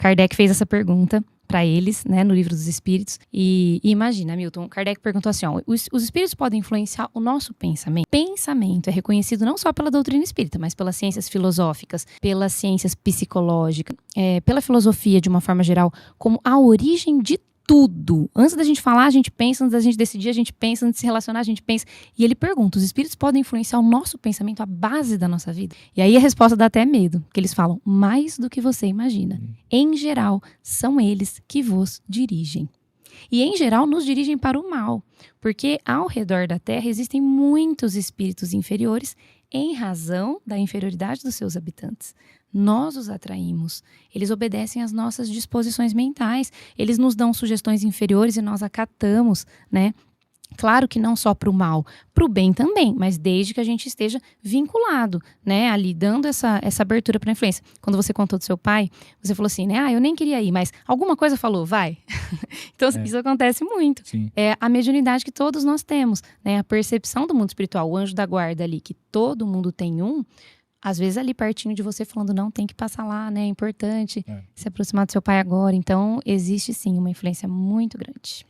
Kardec fez essa pergunta para eles, né, no Livro dos Espíritos. E imagina, Milton, Kardec perguntou assim, ó, os espíritos podem influenciar o nosso pensamento? Pensamento é reconhecido não só pela doutrina espírita, mas pelas ciências filosóficas, pelas ciências psicológicas, pela filosofia de uma forma geral, como a origem de tudo. Antes da gente falar, a gente pensa, antes da gente decidir, a gente pensa, antes de se relacionar, a gente pensa. E ele pergunta, os espíritos podem influenciar o nosso pensamento, a base da nossa vida? E aí a resposta dá até medo, porque eles falam, mais do que você imagina. Em geral, são eles que vos dirigem. E em geral, nos dirigem para o mal, porque ao redor da Terra existem muitos espíritos inferiores em razão da inferioridade dos seus habitantes. Nós os atraímos, eles obedecem às nossas disposições mentais, eles nos dão sugestões inferiores e nós acatamos, né? Claro que não só para o mal, para o bem também, mas desde que a gente esteja vinculado, né, ali dando essa abertura para a influência. Quando você contou do seu pai, você falou assim, né, eu nem queria ir, mas alguma coisa falou, vai. Então isso acontece muito. Sim. É a mediunidade que todos nós temos, né, a percepção do mundo espiritual, o anjo da guarda ali, que todo mundo tem um, às vezes ali pertinho de você falando, não, tem que passar lá, né, é importante se aproximar do seu pai agora. Então existe sim uma influência muito grande.